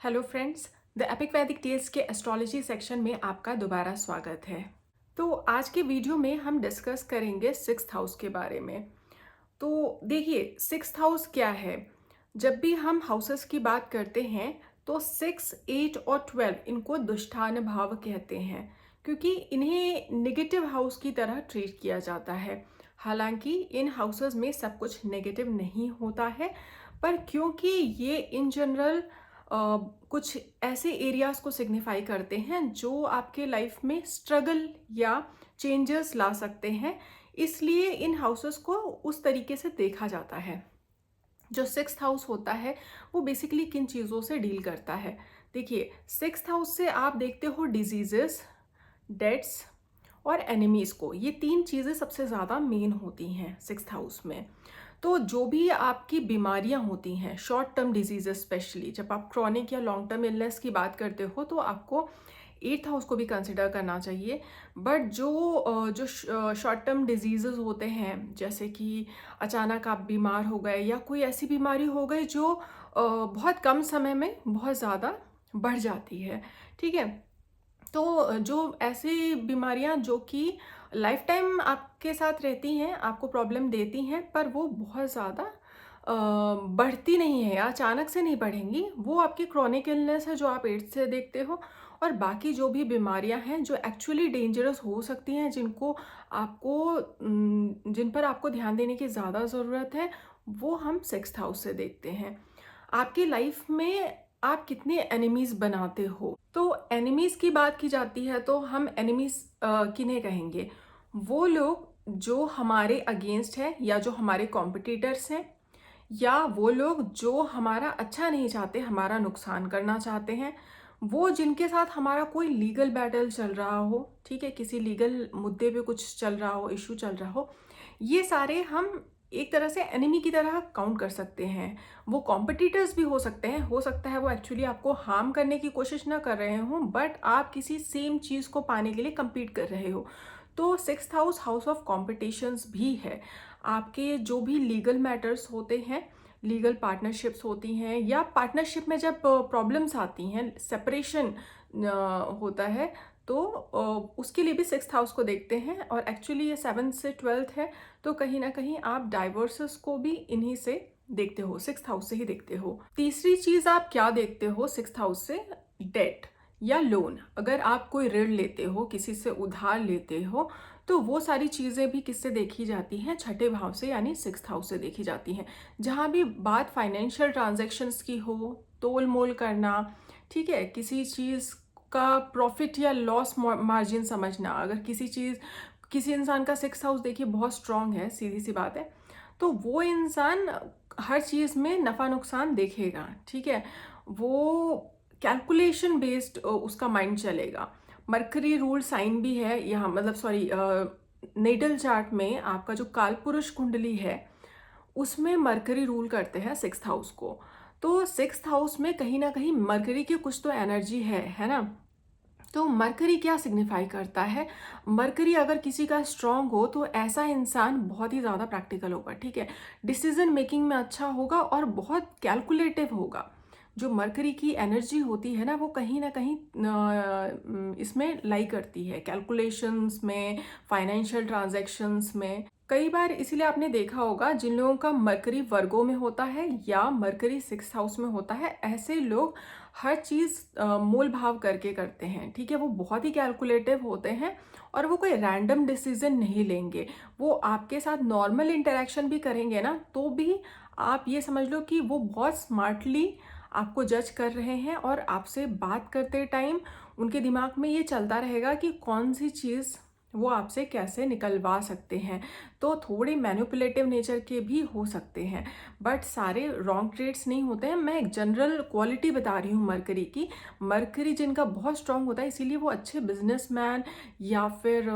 Hello friends, the epic वैदिक tales के astrology section में आपका दोबारा स्वागत है। तो आज के वीडियो में हम डिस्कस करेंगे सिक्स्थ हाउस के बारे में। तो देखिए, सिक्स्थ हाउस क्या है। जब भी हम हाउसेस की बात करते हैं तो 6, 8 और 12 इनको दुष्टान भाव कहते हैं, क्योंकि इन्हें नेगेटिव हाउस की तरह ट्रीट किया जाता है। हालांकि इन हाउसेस में सब कुछ नेगेटिव नहीं होता है, पर क्योंकि ये इन जनरल कुछ ऐसे एरियाज को सिग्निफाई करते हैं जो आपके लाइफ में स्ट्रगल या चेंजेस ला सकते हैं, इसलिए इन हाउसेस को उस तरीके से देखा जाता है। जो सिक्स्थ हाउस होता है वो बेसिकली किन चीज़ों से डील करता है। देखिए, सिक्स्थ हाउस से आप देखते हो डिजीजेस, डेथ्स और एनिमीज को। ये तीन चीज़ें सबसे ज़्यादा मेन होती हैं सिक्स्थ हाउस में। तो जो भी आपकी बीमारियां होती हैं, शॉर्ट टर्म डिजीजेस, स्पेशली जब आप क्रॉनिक या लॉन्ग टर्म इलनेस की बात करते हो तो आपको एट्थ हाउस को भी कंसिडर करना चाहिए। बट जो शॉर्ट टर्म डिजीजेस होते हैं, जैसे कि अचानक आप बीमार हो गए या कोई ऐसी बीमारी हो गई जो बहुत कम समय में बहुत ज़्यादा बढ़ जाती है, ठीक है। तो जो ऐसी बीमारियां जो कि लाइफ टाइम आपके साथ रहती हैं, आपको प्रॉब्लम देती हैं, पर वो बहुत ज़्यादा बढ़ती नहीं है या अचानक से नहीं बढ़ेंगी, वो आपकी क्रॉनिक इलनेस है जो आप एड्स से देखते हो। और बाकी जो भी बीमारियां हैं जो एक्चुअली डेंजरस हो सकती हैं, जिन पर आपको ध्यान देने की ज़्यादा ज़रूरत है, वो हम सिक्स्थ हाउस से देखते हैं। आपकी लाइफ में आप कितने एनिमीज बनाते हो। तो एनिमीज की बात की जाती है तो हम एनिमीज किन्हें कहेंगे। वो लोग जो हमारे अगेंस्ट है, या जो हमारे कॉम्पिटिटर्स हैं, या वो लोग जो हमारा अच्छा नहीं चाहते, हमारा नुकसान करना चाहते हैं। वो जिनके साथ हमारा कोई लीगल बैटल चल रहा हो, ठीक है, किसी लीगल मुद्दे पे कुछ चल रहा हो, इशू चल रहा हो, ये सारे हम एक तरह से एनिमी की तरह काउंट कर सकते हैं। वो कॉम्पिटिटर्स भी हो सकते हैं, हो सकता है वो एक्चुअली आपको हार्म करने की कोशिश ना कर रहे हो, बट आप किसी सेम चीज़ को पाने के लिए compete कर रहे हो। तो sixth house house of competitions भी है। आपके जो भी लीगल मैटर्स होते हैं, लीगल पार्टनरशिप्स होती हैं, या पार्टनरशिप में जब प्रॉब्लम्स आती हैं, सेपरेशन होता है, तो उसके लिए भी सिक्स्थ हाउस को देखते हैं। और एक्चुअली ये 7th से 12th है, तो कहीं ना कहीं आप डाइवर्सेस को भी इन्हीं से देखते हो, सिक्स्थ हाउस से ही देखते हो। तीसरी चीज आप क्या देखते हो सिक्स्थ हाउस से, डेट या लोन। अगर आप कोई ऋण लेते हो, किसी से उधार लेते हो, तो वो सारी चीजें भी किससे देखी जाती हैं, छठे भाव से यानी सिक्स्थ हाउस से देखी जाती हैं। जहां भी बात फाइनेंशियल ट्रांजैक्शंस की हो, तोल मोल करना, ठीक है, किसी चीज का प्रॉफिट या लॉस मार्जिन समझना। अगर किसी इंसान का सिक्स्थ हाउस देखिए बहुत स्ट्रांग है, सीधी सी बात है, तो वो इंसान हर चीज में नफा नुकसान देखेगा, ठीक है। वो कैलकुलेशन बेस्ड उसका माइंड चलेगा। मरकरी रूल साइन भी है यहाँ, मतलब सॉरी, नेटल चार्ट में आपका जो कालपुरुष कुंडली है उसमें मरकरी रूल करते हैं सिक्स्थ हाउस को। तो सिक्स्थ हाउस में कहीं ना कहीं मरकरी की कुछ तो एनर्जी है ना। तो मरकरी क्या सिग्निफाई करता है। मरकरी अगर किसी का स्ट्रांग हो तो ऐसा इंसान बहुत ही ज़्यादा प्रैक्टिकल होगा, ठीक है, डिसीजन मेकिंग में अच्छा होगा और बहुत कैलकुलेटिव होगा। जो मरकरी की एनर्जी होती है ना, वो कहीं ना कहीं इसमें लाई करती है, कैलकुलेशंस में, फाइनेंशियल ट्रांजैक्शंस में। कई बार इसीलिए आपने देखा होगा, जिन लोगों का मरकरी वर्गों में होता है या मरकरी सिक्स्थ हाउस में होता है, ऐसे लोग हर चीज़ मोल भाव करके करते हैं, ठीक है। वो बहुत ही कैलकुलेटिव होते हैं और वो कोई रैंडम डिसीजन नहीं लेंगे। वो आपके साथ नॉर्मल इंटरेक्शन भी करेंगे ना, तो भी आप ये समझ लो कि वो बहुत स्मार्टली आपको जज कर रहे हैं, और आपसे बात करते टाइम उनके दिमाग में ये चलता रहेगा कि कौन सी चीज़ वो आपसे कैसे निकलवा सकते हैं। तो थोड़े मैनिपुलेटिव नेचर के भी हो सकते हैं, बट सारे रॉन्ग ट्रेड्स नहीं होते हैं। मैं एक जनरल क्वालिटी बता रही हूँ मरकरी की। मरकरी जिनका बहुत स्ट्रांग होता है, इसीलिए वो अच्छे बिजनेसमैन या फिर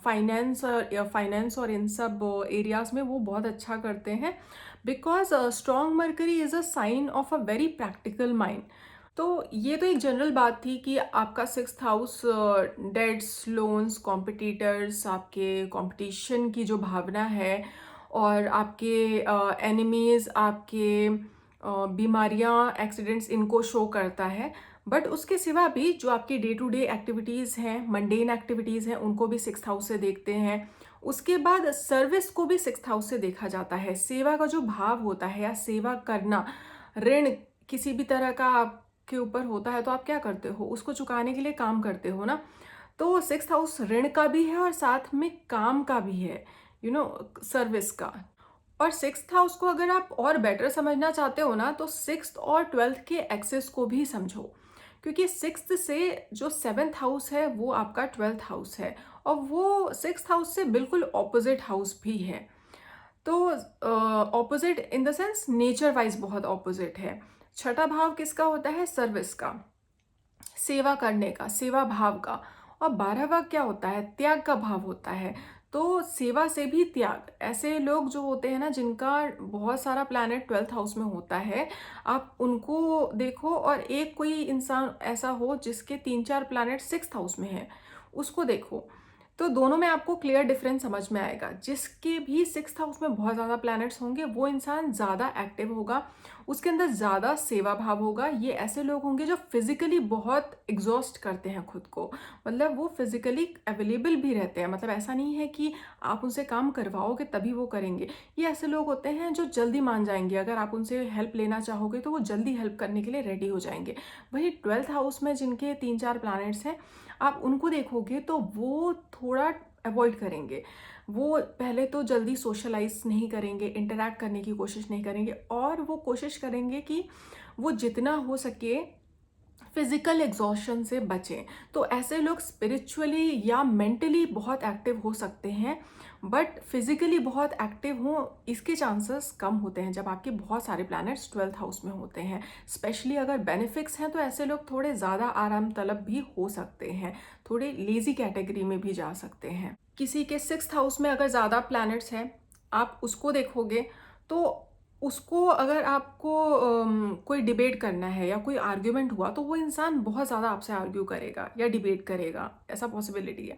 फाइनेंस और इन सब एरियाज में वो बहुत अच्छा करते हैं, because strong Mercury is a sign of a very practical mind. तो ये तो एक जनरल बात थी कि आपका sixth house debts, loans, competitors, आपके कंपटीशन की जो भावना है, और आपके एनिमीज, आपके बीमारियां, एक्सीडेंट्स इनको शो करता है। बट उसके सिवा भी जो आपकी डे टू डे एक्टिविटीज़ हैं, मंडेन एक्टिविटीज़ हैं, उनको भी सिक्स्थ हाउस से देखते हैं। उसके बाद सर्विस को भी सिक्स्थ हाउस से देखा जाता है। सेवा का जो भाव होता है या सेवा करना, ऋण किसी भी तरह का आपके ऊपर होता है तो आप क्या करते हो, उसको चुकाने के लिए काम करते हो ना। तो सिक्स्थ हाउस ऋण का भी है और साथ में काम का भी है, सर्विस का। और सिक्स्थ हाउस को अगर आप और बेटर समझना चाहते हो ना, तो सिक्स्थ और ट्वेल्थ के एक्सेस को भी समझो, क्योंकि सिक्स्थ से जो सेवेंथ हाउस है वो आपका ट्वेल्थ हाउस है, और वो सिक्स्थ हाउस से बिल्कुल ऑपोजिट हाउस भी है। तो opposite in the sense nature wise बहुत ऑपोजिट है। छठा भाव किसका होता है? सर्विस का, सेवा करने का, सेवा भाव का। और 12वां क्या होता है? त्याग का भाव होता है। तो सेवा से भी त्याग, ऐसे लोग जो होते हैं ना जिनका बहुत सारा प्लैनेट ट्वेल्थ हाउस में होता है, आप उनको देखो, और एक कोई इंसान ऐसा हो जिसके 3-4 प्लैनेट सिक्स्थ हाउस में है, उसको देखो, तो दोनों में आपको क्लियर डिफरेंस समझ में आएगा। जिसके भी सिक्स्थ हाउस में बहुत ज़्यादा प्लैनेट्स होंगे वो इंसान ज़्यादा एक्टिव होगा, उसके अंदर ज़्यादा सेवा भाव होगा। ये ऐसे लोग होंगे जो फिजिकली बहुत एग्जॉस्ट करते हैं खुद को, मतलब वो फिजिकली अवेलेबल भी रहते हैं। मतलब ऐसा नहीं है कि आप उनसे काम करवाओगे तभी वो करेंगे। ये ऐसे लोग होते हैं जो जल्दी मान जाएंगे, अगर आप उनसे हेल्प लेना चाहोगे तो वो जल्दी हेल्प करने के लिए रेडी हो जाएंगे। वही ट्वेल्थ हाउस में जिनके 3-4 प्लैनेट्स हैं, आप उनको देखोगे तो वो थोड़ा अवॉइड करेंगे। वो पहले तो जल्दी सोशलाइज नहीं करेंगे, इंटरैक्ट करने की कोशिश नहीं करेंगे, और वो कोशिश करेंगे कि वो जितना हो सके फिजिकल एग्जॉशन से बचें। तो ऐसे लोग स्पिरिचुअली या मेंटली बहुत एक्टिव हो सकते हैं, बट फिजिकली बहुत एक्टिव हों इसके चांसेस कम होते हैं जब आपके बहुत सारे प्लैनेट्स ट्वेल्थ हाउस में होते हैं। स्पेशली अगर बेनिफिक्स हैं तो ऐसे लोग थोड़े ज़्यादा आराम तलब भी हो सकते हैं, थोड़े लेजी कैटेगरी में भी जा सकते हैं। किसी के सिक्स्थ हाउस में अगर ज़्यादा प्लैनेट्स हैं, आप उसको देखोगे तो उसको अगर आपको कोई डिबेट करना है या कोई आर्ग्यूमेंट हुआ तो वो इंसान बहुत ज़्यादा आपसे आर्ग्यू करेगा या डिबेट करेगा, ऐसा पॉसिबिलिटी है।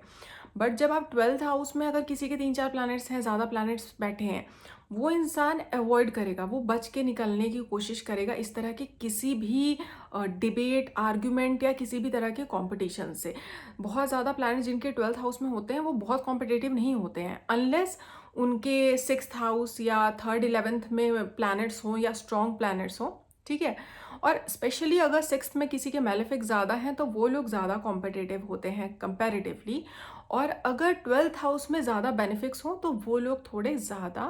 बट जब आप ट्वेल्थ हाउस में अगर किसी के 3-4 प्लैनेट्स हैं, ज़्यादा प्लैनेट्स बैठे हैं, वो इंसान अवॉइड करेगा, वो बच के निकलने की कोशिश करेगा इस तरह के किसी भी डिबेट, आर्ग्यूमेंट या किसी भी तरह के कॉम्पिटिशन से। बहुत ज़्यादा प्लैनेट्स जिनके ट्वेल्थ हाउस में होते हैं वो बहुत कॉम्पिटिटिव नहीं होते हैं, अनलेस उनके सिक्स्थ हाउस या थर्ड 11th में प्लैनेट्स हों या स्ट्रॉन्ग प्लैनेट्स हों, ठीक है। और स्पेशली अगर सिक्स्थ में किसी के मेलेफिक ज़्यादा हैं तो वो लोग ज़्यादा कॉम्पिटिटिव होते हैं कंपैरेटिवली। और अगर ट्वेल्थ हाउस में ज़्यादा बेनिफिक्स हों तो वो लोग थोड़े ज़्यादा,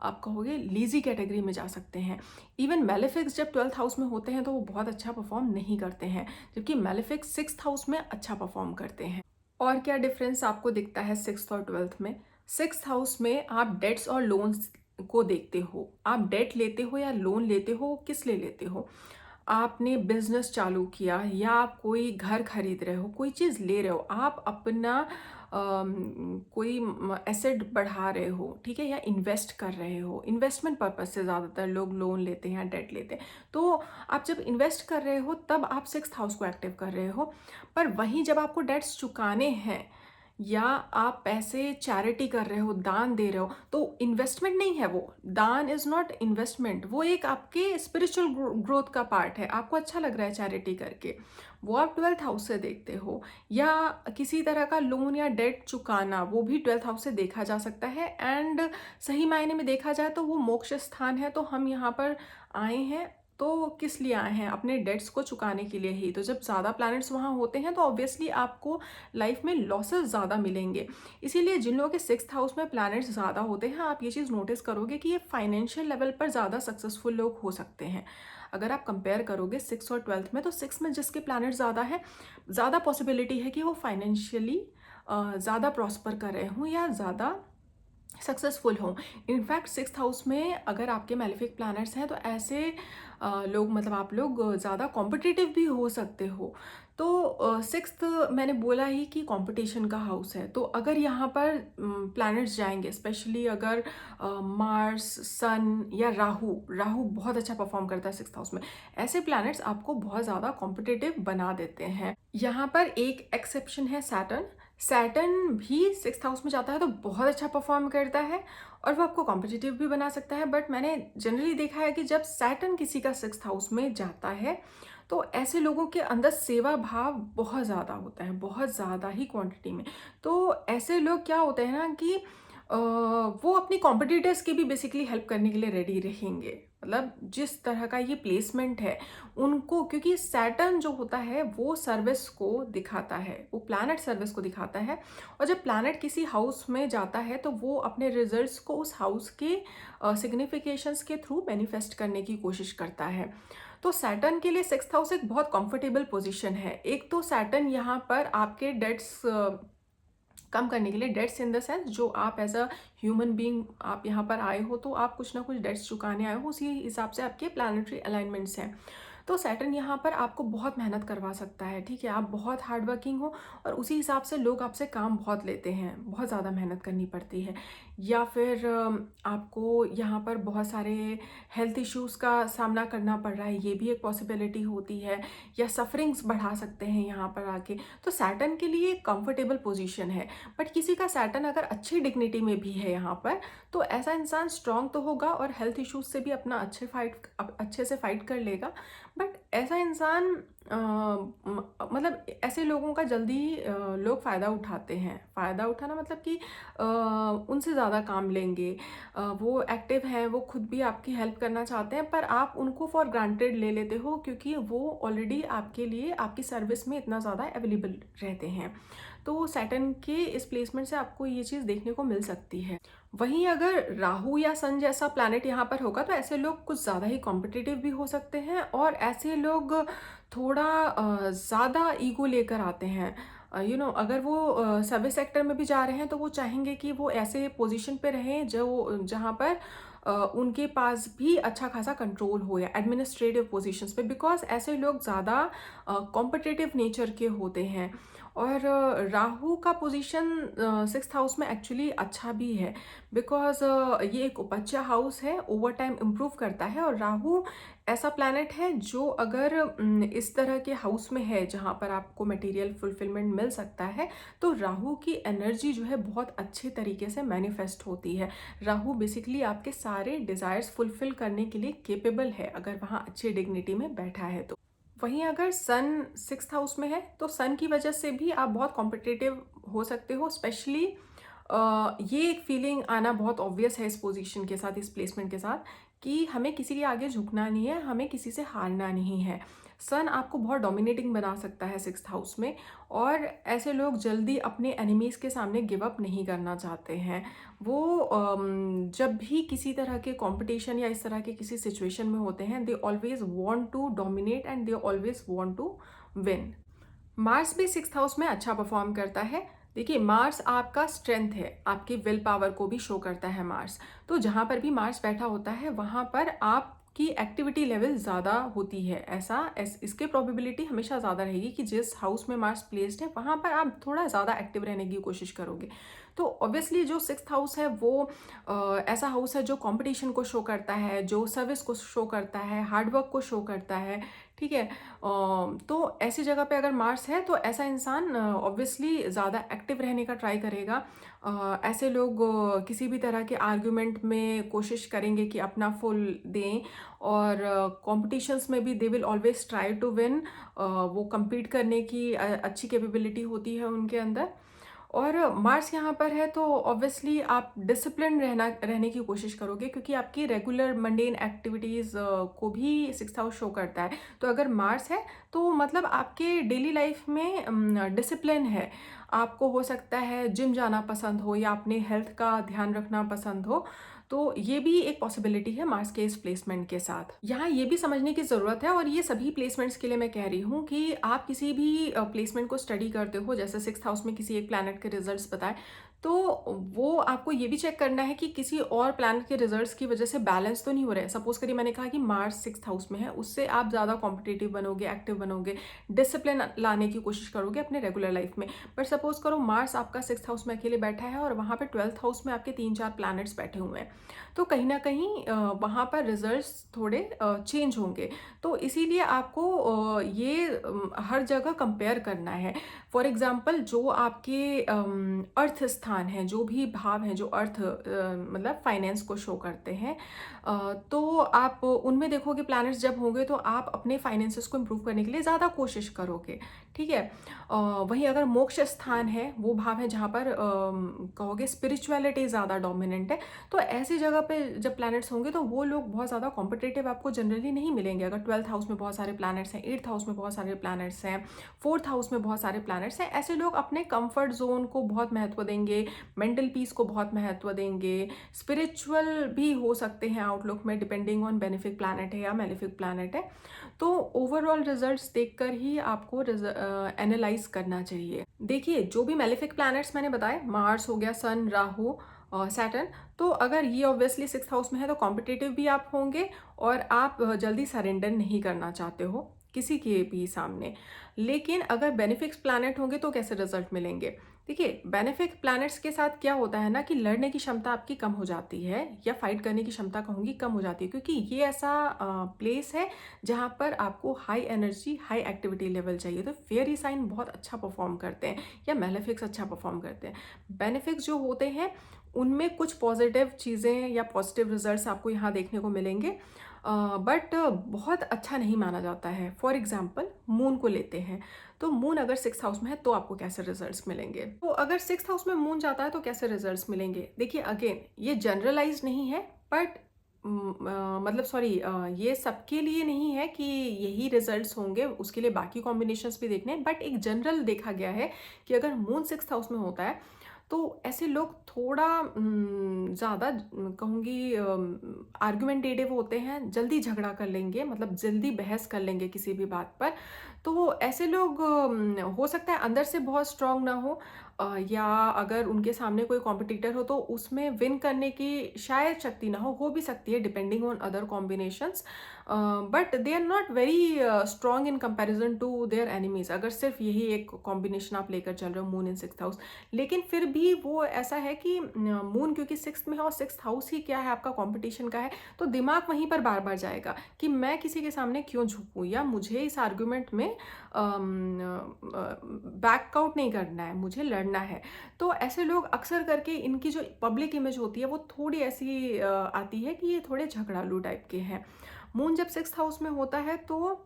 आप कहोगे, लीजी कैटेगरी में जा सकते हैं। इवन मेलेफिक्स जब ट्वेल्थ हाउस में होते हैं तो वो बहुत अच्छा परफॉर्म नहीं करते हैं, जबकि मेलेफिक्स सिक्स्थ हाउस में अच्छा परफॉर्म करते हैं। और क्या डिफरेंस आपको दिखता है सिक्स्थ और ट्वेल्थ में? सिक्स्थ हाउस में आप डेट्स और लोन्स को देखते हो। आप डेट लेते हो या लोन लेते हो, किस लिए लेते हो? आपने बिजनेस चालू किया या आप कोई घर खरीद रहे हो, कोई चीज़ ले रहे हो, आप अपना कोई एसेट बढ़ा रहे हो, ठीक है, या इन्वेस्ट कर रहे हो। इन्वेस्टमेंट पर्पज से ज़्यादातर लोग लोन लेते हैं या डेट लेते हैं। तो आप जब इन्वेस्ट कर रहे हो तब आप सिक्स्थ हाउस को एक्टिव कर रहे हो। पर वहीं जब आपको डेट्स चुकाने हैं या आप पैसे चैरिटी कर रहे हो, दान दे रहे हो, तो इन्वेस्टमेंट नहीं है वो। दान इज नॉट इन्वेस्टमेंट, वो एक आपके स्पिरिचुअल ग्रोथ का पार्ट है। आपको अच्छा लग रहा है चैरिटी करके, वो आप ट्वेल्थ हाउस से देखते हो। या किसी तरह का लोन या डेट चुकाना, वो भी ट्वेल्थ हाउस से देखा जा सकता है। एंड सही मायने में देखा जाए तो वो मोक्ष स्थान है। तो हम यहाँ पर आए हैं तो किस लिए आए हैं? अपने डेट्स को चुकाने के लिए ही। तो जब ज़्यादा प्लैनेट्स वहाँ होते हैं तो ऑब्वियसली आपको लाइफ में लॉसेस ज़्यादा मिलेंगे। इसीलिए जिन लोगों के सिक्स्थ हाउस में प्लैनेट्स ज़्यादा होते हैं, आप ये चीज़ नोटिस करोगे कि ये फाइनेंशियल लेवल पर ज़्यादा सक्सेसफुल लोग हो सकते हैं। अगर आप कंपेयर करोगे सिक्स और ट्वेल्थ में, तो सिक्स में जिसके प्लैनेट ज़्यादा है, ज़्यादा पॉसिबिलिटी है कि वो फाइनेंशियली ज़्यादा प्रॉस्पर कर रहे हों या ज़्यादा सक्सेसफुल हो। इनफैक्ट सिक्स्थ हाउस में अगर आपके मेलेफिक प्लैनेट्स हैं तो ऐसे लोग, मतलब आप लोग ज़्यादा कॉम्पिटिटिव भी हो सकते हो। तो सिक्स्थ मैंने बोला ही कि कंपटीशन का हाउस है। तो अगर यहाँ पर प्लैनेट्स जाएंगे, स्पेशली अगर मार्स, सन या राहु, राहु बहुत अच्छा परफॉर्म करता है सिक्स्थ हाउस में, ऐसे प्लैनेट्स आपको बहुत ज़्यादा कॉम्पिटिटिव बना देते हैं। यहाँ पर एक एक्सेप्शन है सैटर्न। सैटर्न भी सिक्स्थ हाउस में जाता है तो बहुत अच्छा परफॉर्म करता है और वो आपको कॉम्पिटिटिव भी बना सकता है। बट मैंने जनरली देखा है कि जब सैटर्न किसी का सिक्स्थ हाउस में जाता है तो ऐसे लोगों के अंदर सेवा भाव बहुत ज़्यादा होता है, बहुत ज़्यादा ही क्वांटिटी में। तो ऐसे लोग क्या होते हैं ना कि वो अपनी कॉम्पिटिटर्स की भी बेसिकली हेल्प करने के लिए रेडी रहेंगे। मतलब जिस तरह का ये प्लेसमेंट है उनको, क्योंकि सैटर्न जो होता है वो सर्विस को दिखाता है, वो प्लैनेट सर्विस को दिखाता है। और जब प्लैनेट किसी हाउस में जाता है तो वो अपने रिजल्ट्स को उस हाउस के सिग्निफिकेशंस के थ्रू मैनिफेस्ट करने की कोशिश करता है। तो सैटर्न के लिए सिक्स्थ हाउस एक बहुत कंफर्टेबल पोजीशन है। एक तो सैटर्न यहाँ पर आपके डेट्स कम करने के लिए, डेट्स इन द सेंस जो आप एज अ ह्यूमन बीइंग आप यहाँ पर आए हो तो आप कुछ ना कुछ डेट्स चुकाने आए हो, उसी हिसाब से आपके प्लानिटरी अलाइनमेंट्स हैं। तो सैटर्न यहाँ पर आपको बहुत मेहनत करवा सकता है, ठीक है, आप बहुत हार्ड वर्किंग हो और उसी हिसाब से लोग आपसे काम बहुत लेते हैं, बहुत ज़्यादा मेहनत करनी पड़ती है। या फिर आपको यहाँ पर बहुत सारे हेल्थ इश्यूज़ का सामना करना पड़ रहा है, ये भी एक पॉसिबिलिटी होती है। या सफरिंग्स बढ़ा सकते हैं यहाँ पर आके। तो सैटर्न के लिए कंफर्टेबल पोजीशन है। बट किसी का सैटर्न अगर अच्छी डिग्निटी में भी है यहाँ पर, तो ऐसा इंसान स्ट्रांग तो होगा और हेल्थ इश्यूज से भी अपना अच्छे से फाइट कर लेगा। बट ऐसा इंसान मतलब ऐसे लोगों का जल्दी लोग फ़ायदा उठाते हैं। फ़ायदा उठाना मतलब कि उनसे ज़्यादा काम लेंगे। वो एक्टिव हैं, वो खुद भी आपकी हेल्प करना चाहते हैं, पर आप उनको फॉर ग्रांटेड ले लेते हो क्योंकि वो ऑलरेडी आपके लिए आपकी सर्विस में इतना ज़्यादा अवेलेबल रहते हैं। तो सैटर्न के इस प्लेसमेंट से आपको ये चीज़ देखने को मिल सकती है। वहीं अगर राहु या सन जैसा प्लैनेट यहाँ पर होगा तो ऐसे लोग कुछ ज़्यादा ही कॉम्पिटिटिव भी हो सकते हैं और ऐसे लोग थोड़ा ज़्यादा ईगो लेकर आते हैं। अगर वो सर्विस सेक्टर में भी जा रहे हैं तो वो चाहेंगे कि वो ऐसे पोजीशन पे रहें जो जहाँ पर उनके पास भी अच्छा खासा कंट्रोल हो, या एडमिनिस्ट्रेटिव पोजीशंस पे, बिकॉज ऐसे लोग ज़्यादा कॉम्पिटिटिव नेचर के होते हैं। और राहु का पोजीशन सिक्स्थ हाउस में एक्चुअली अच्छा भी है, बिकॉज ये एक उपज्य हाउस है, ओवर टाइम इम्प्रूव करता है। और राहु ऐसा प्लैनेट है जो अगर इस तरह के हाउस में है जहाँ पर आपको मटेरियल फुलफिलमेंट मिल सकता है, तो राहु की एनर्जी जो है बहुत अच्छे तरीके से मैनिफेस्ट होती है। राहु बेसिकली आपके सारे डिज़ायर्स फुलफिल करने के लिए केपेबल है अगर वहाँ अच्छी डिग्निटी में बैठा है तो। वहीं अगर सन सिक्स्थ हाउस में है तो सन की वजह से भी आप बहुत कॉम्पिटिटिव हो सकते हो। स्पेशली ये एक फीलिंग आना बहुत ऑब्वियस है इस पोजीशन के साथ, इस प्लेसमेंट के साथ, कि हमें किसी के आगे झुकना नहीं है, हमें किसी से हारना नहीं है। सन आपको बहुत डोमिनेटिंग बना सकता है सिक्स्थ हाउस में, और ऐसे लोग जल्दी अपने एनिमीज़ के सामने गिव अप नहीं करना चाहते हैं। वो जब भी किसी तरह के कंपटीशन या इस तरह के किसी सिचुएशन में होते हैं, they always want to dominate and they always want to win. Mars भी सिक्स्थ हाउस में अच्छा परफॉर्म करता है। देखिए, मार्स आपका स्ट्रेंथ है, आपकी विल पावर को भी शो करता है मार्स। तो जहाँ पर भी मार्स बैठा होता है वहाँ पर आपकी एक्टिविटी लेवल ज़्यादा होती है। इसके प्रोबेबिलिटी हमेशा ज़्यादा रहेगी कि जिस हाउस में मार्स प्लेस्ड है वहाँ पर आप थोड़ा ज़्यादा एक्टिव रहने की कोशिश करोगे। तो ऑब्वियसली जो सिक्स्थ हाउस है वो ऐसा हाउस है जो कंपटीशन को शो करता है, जो सर्विस को शो करता है, हार्डवर्क को शो करता है, ठीक है। तो ऐसी जगह पे अगर मार्स है तो ऐसा इंसान ऑब्वियसली ज़्यादा एक्टिव रहने का ट्राई करेगा। ऐसे लोग किसी भी तरह के आर्ग्यूमेंट में कोशिश करेंगे कि अपना फुल दें, और कॉम्पिटिशन्स में भी they will always try to win. वो compete करने की अच्छी कैपेबिलिटी होती है उनके अंदर। और मार्स यहाँ पर है तो ऑब्वियसली आप डिसिप्लिन रहने की कोशिश करोगे, क्योंकि आपकी रेगुलर मंडेन एक्टिविटीज़ को भी सिक्स्थ हाउस शो करता है। तो अगर मार्स है तो मतलब आपके डेली लाइफ में डिसिप्लिन है। आपको हो सकता है जिम जाना पसंद हो या अपने हेल्थ का ध्यान रखना पसंद हो। तो ये भी एक पॉसिबिलिटी है मार्स के इस प्लेसमेंट के साथ। यहाँ ये भी समझने की ज़रूरत है, और ये सभी प्लेसमेंट्स के लिए मैं कह रही हूँ कि आप किसी भी प्लेसमेंट को स्टडी करते हो, जैसे सिक्स्थ हाउस में किसी एक प्लैनेट के रिजल्ट्स बताए, तो वो आपको ये भी चेक करना है कि किसी और प्लैनेट के रिजल्ट्स की वजह से बैलेंस तो नहीं हो रहा है। सपोज करिए मैंने कहा कि मार्स 6th हाउस में है, उससे आप ज़्यादा कॉम्पिटिटिव बनोगे, एक्टिव बनोगे, डिसिप्लिन लाने की कोशिश करोगे अपने रेगुलर लाइफ में। बट सपोज करो मार्स आपका 6th हाउस में अकेले बैठा है और वहाँ पे 12th हाउस में आपके 3-4 प्लैनेट्स बैठे हुए हैं, तो कहीं ना कहीं वहाँ पर रिजल्ट्स थोड़े चेंज होंगे। तो इसीलिए आपको ये हर जगह कंपेयर करना है। फॉर एग्जाम्पल जो आपके अर्थ स्थान हैं, जो भी भाव हैं जो अर्थ मतलब फाइनेंस को शो करते हैं, तो आप उनमें देखोगे प्लैनेट्स जब होंगे तो आप अपने फाइनेंसेस को इम्प्रूव करने के लिए ज़्यादा कोशिश करोगे। ठीक है। वहीं अगर मोक्ष स्थान है, वो भाव है जहाँ पर कहोगे स्पिरिचुअलिटी ज़्यादा डोमिनेंट है, तो ऐसी जगह पे जब प्लैनेट्स होंगे तो वो लोग बहुत ज़्यादा कॉम्पिटेटिव आपको जनरली नहीं मिलेंगे। अगर 12th हाउस में बहुत सारे प्लैनेट्स हैं, 8th हाउस में बहुत सारे प्लैनेट्स हैं, 4th हाउस में बहुत सारे प्लैनेट्स हैं, ऐसे लोग अपने कंफर्ट जोन को बहुत महत्व देंगे, मेंटल पीस को बहुत महत्व देंगे, स्पिरिचुअल भी हो सकते हैं आउटलुक में, डिपेंडिंग ऑन बेनिफिक प्लैनेट है या मेलिफिक प्लैनेट है। तो ओवरऑल रिजल्ट्स देखकर ही आपको एनालाइज करना चाहिए। देखिए जो भी मेलिफिक प्लैनेट्स मैंने बताए, मार्स हो गया, सन, राहु और सैटर्न, तो अगर ये ऑब्वियसली 6th हाउस में है तो कॉम्पिटिटिव भी आप होंगे और आप जल्दी सरेंडर नहीं करना चाहते हो किसी के भी सामने। लेकिन अगर बेनिफिक्स प्लैनेट होंगे तो कैसे रिजल्ट मिलेंगे? देखिए बेनिफिक प्लैनेट्स के साथ क्या होता है ना कि लड़ने की क्षमता आपकी कम हो जाती है, या फाइट करने की क्षमता कहूँगी कम हो जाती है, क्योंकि ये ऐसा प्लेस है जहाँ पर आपको high energy, high activity level चाहिए। तो फेयरी साइन बहुत अच्छा परफॉर्म करते हैं या मेलेफिक्स अच्छा परफॉर्म करते हैं। बेनिफिक्स जो होते हैं उनमें कुछ पॉजिटिव चीज़ें या पॉजिटिव रिजल्ट्स आपको यहाँ देखने को मिलेंगे, बट बहुत अच्छा नहीं माना जाता है। फॉर एग्जाम्पल मून को लेते हैं, तो मून अगर 6th हाउस में है तो आपको कैसे रिजल्ट्स मिलेंगे? तो अगर 6th हाउस में मून जाता है तो कैसे रिजल्ट्स मिलेंगे? देखिए अगेन ये जनरलाइज नहीं है, बट मतलब सॉरी, ये सबके लिए नहीं है कि यही रिजल्ट्स होंगे, उसके लिए बाकी कॉम्बिनेशंस भी देखने हैं। बट एक जनरल देखा गया है कि अगर मून 6th हाउस में होता है तो ऐसे लोग थोड़ा ज़्यादा कहूँगी आर्गुमेंटेटिव होते हैं, जल्दी झगड़ा कर लेंगे, मतलब जल्दी बहस कर लेंगे किसी भी बात पर। तो ऐसे लोग हो सकता है अंदर से बहुत स्ट्रांग ना हो, या अगर उनके सामने कोई कॉम्पिटिटर हो तो उसमें विन करने की शायद शक्ति ना हो भी सकती है, depending on other combinations, but they are not very strong in comparison to their enemies. अगर सिर्फ यही एक कॉम्बिनेशन आप लेकर चल रहे हो, मून इन 6th हाउस, लेकिन फिर भी वो ऐसा है कि मून क्योंकि 6th में है और 6th हाउस ही क्या है आपका कंपटीशन का है, तो दिमाग वहीं पर बार बार जाएगा कि मैं किसी के सामने क्यों झुकूं, या मुझे इस आर्गुमेंट में बैकआउट नहीं करना है, मुझे लड़ना है। तो ऐसे लोग अक्सर करके इनकी जो पब्लिक इमेज होती है वो थोड़ी ऐसी आती है कि ये थोड़े झगड़ालू टाइप के हैं। मून जब 6th हाउस में होता है तो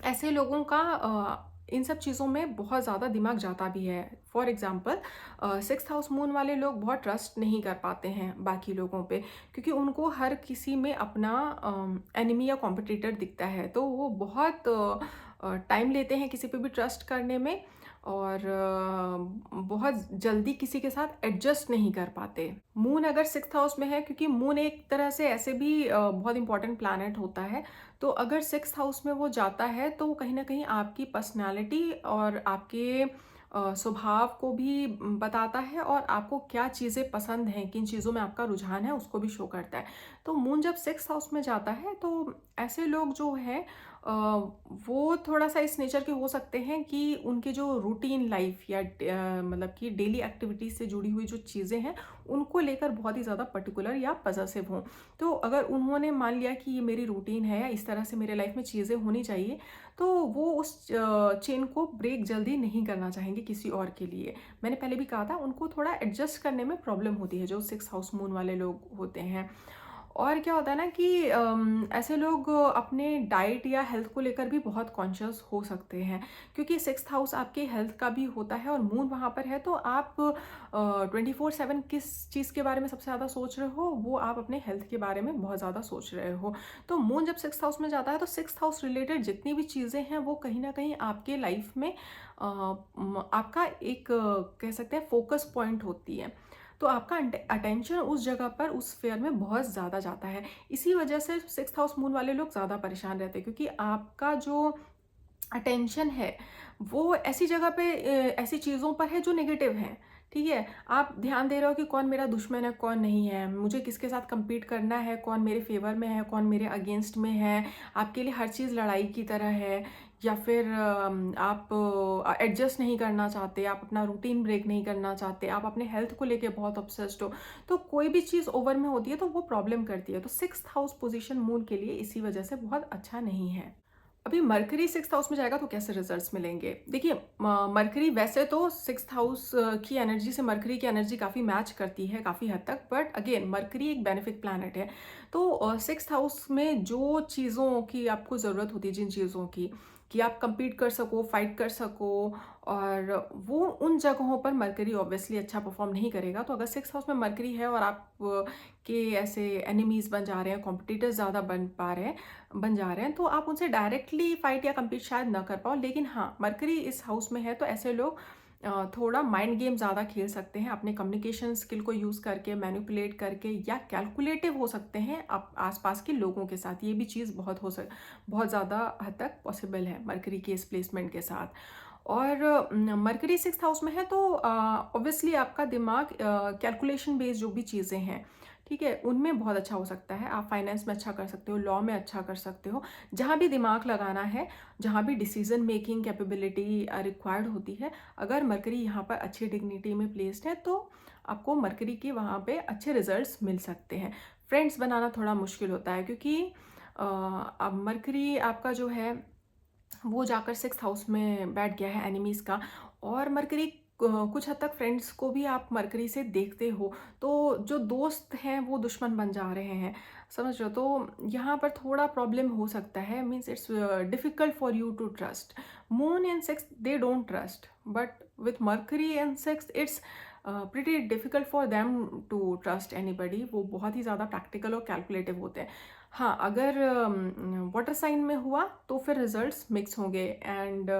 ऐसे लोगों का इन सब चीज़ों में बहुत ज़्यादा दिमाग जाता भी है। For example 6th house moon वाले लोग बहुत ट्रस्ट नहीं कर पाते हैं बाकी लोगों पे, क्योंकि उनको हर किसी में अपना एनिमी या कॉम्पिटिटर दिखता है, तो वो बहुत टाइम लेते हैं किसी पे भी ट्रस्ट करने में, और बहुत जल्दी किसी के साथ एडजस्ट नहीं कर पाते। मून अगर 6th हाउस में है, क्योंकि मून एक तरह से ऐसे भी बहुत इंपॉर्टेंट प्लैनेट होता है, तो अगर 6th हाउस में वो जाता है तो कहीं ना कहीं आपकी पर्सनालिटी और आपके स्वभाव को भी बताता है, और आपको क्या चीज़ें पसंद हैं, किन चीज़ों में आपका रुझान है, उसको भी शो करता है। तो मून जब 6th हाउस में जाता है तो ऐसे लोग जो हैं वो थोड़ा सा इस नेचर के हो सकते हैं कि उनकी जो रूटीन लाइफ या मतलब कि डेली एक्टिविटीज से जुड़ी हुई जो चीज़ें हैं उनको लेकर बहुत ही ज़्यादा पर्टिकुलर या पजेसिव हों। तो अगर उन्होंने मान लिया कि ये मेरी रूटीन है या इस तरह से मेरे लाइफ में चीज़ें होनी चाहिए, तो वो उस चेन को ब्रेक जल्दी नहीं करना चाहेंगे किसी और के लिए। मैंने पहले भी कहा था उनको थोड़ा एडजस्ट करने में प्रॉब्लम होती है, जो 6th हाउस मून वाले लोग होते हैं। और क्या होता है ना कि ऐसे लोग अपने डाइट या हेल्थ को लेकर भी बहुत कॉन्शियस हो सकते हैं, क्योंकि 6th हाउस आपके हेल्थ का भी होता है और मून वहाँ पर है, तो आप 24/7 किस चीज़ के बारे में सबसे ज़्यादा सोच रहे हो, वो आप अपने हेल्थ के बारे में बहुत ज़्यादा सोच रहे हो। तो मून जब 6th हाउस में जाता है तो 6th हाउस रिलेटेड जितनी भी चीज़ें हैं वो कहीं ना कहीं आपके लाइफ में आपका एक कह सकते हैं फोकस पॉइंट होती है। तो आपका अटेंशन उस जगह पर, उस फेयर में बहुत ज़्यादा जाता है। इसी वजह से 6th हाउस मून वाले लोग ज़्यादा परेशान रहते हैं, क्योंकि आपका जो अटेंशन है वो ऐसी जगह पे ऐसी चीज़ों पर है जो नेगेटिव हैं। ठीक है? आप ध्यान दे रहे हो कि कौन मेरा दुश्मन है, कौन नहीं है, मुझे किसके साथ कम्पीट करना है, कौन मेरे फ़ेवर में है, कौन मेरे अगेंस्ट में है। आपके लिए हर चीज़ लड़ाई की तरह है, या फिर आप एडजस्ट नहीं करना चाहते, आप अपना रूटीन ब्रेक नहीं करना चाहते, आप अपने हेल्थ को लेके बहुत ऑब्सेस्ड हो। तो कोई भी चीज़ ओवर में होती है तो वो प्रॉब्लम करती है। तो 6th हाउस पोज़ीशन मून के लिए इसी वजह से बहुत अच्छा नहीं है। अभी मरकरी 6th हाउस में जाएगा तो कैसे रिजल्ट्स मिलेंगे? देखिए, मरकरी वैसे तो 6th हाउस की एनर्जी से मरकरी की एनर्जी काफ़ी मैच करती है काफ़ी हद तक, बट अगेन मरकरी एक बेनिफिक प्लैनेट है। तो 6th हाउस में जो चीज़ों की आपको ज़रूरत होती है, जिन चीज़ों की कि आप compete कर सको, फाइट कर सको, और वो उन जगहों पर मरकरी ऑब्वियसली अच्छा परफॉर्म नहीं करेगा। तो अगर 6th हाउस में मरकरी है और आप के ऐसे एनिमीज़ बन जा रहे हैं, कॉम्पिटिटर्स ज़्यादा बन जा रहे हैं, तो आप उनसे डायरेक्टली फाइट या कम्पीट शायद ना कर पाओ। लेकिन हाँ, मरकरी इस हाउस में है तो ऐसे लोग थोड़ा माइंड गेम ज़्यादा खेल सकते हैं, अपने कम्युनिकेशन स्किल को यूज़ करके, मैनिपुलेट करके, या कैलकुलेटिव हो सकते हैं आप आसपास के लोगों के साथ। ये भी चीज़ बहुत ज़्यादा हद तक पॉसिबल है मरकरी के इस प्लेसमेंट के साथ। और मरकरी 6th हाउस में है तो ऑब्वियसली आपका दिमाग कैलकुलेशन बेस्ड जो भी चीज़ें हैं, ठीक है, उनमें बहुत अच्छा हो सकता है। आप फाइनेंस में अच्छा कर सकते हो, लॉ में अच्छा कर सकते हो। जहाँ भी दिमाग लगाना है, जहाँ भी डिसीजन मेकिंग कैपेबिलिटी रिक्वायर्ड होती है, अगर मरकरी यहाँ पर अच्छी डिग्निटी में प्लेस्ड है तो आपको मरकरी के वहाँ पे अच्छे रिजल्ट्स मिल सकते हैं। फ्रेंड्स बनाना थोड़ा मुश्किल होता है क्योंकि अब मरकरी आपका जो है वो जाकर 6th हाउस में बैठ गया है एनिमीज़ का। और मरकरी कुछ हद तक फ्रेंड्स को भी आप मरकरी से देखते हो, तो जो दोस्त हैं वो दुश्मन बन जा रहे हैं, समझ रहे हो? तो यहाँ पर थोड़ा प्रॉब्लम हो सकता है, means it's difficult for you to trust. Moon in 6th they don't trust, but with Mercury in 6th it's pretty difficult for them to trust anybody. वो बहुत ही ज़्यादा प्रैक्टिकल और कैलकुलेटिव होते हैं। हाँ, अगर वाटर साइन में हुआ तो फिर रिजल्ट्स मिक्स होंगे। एंड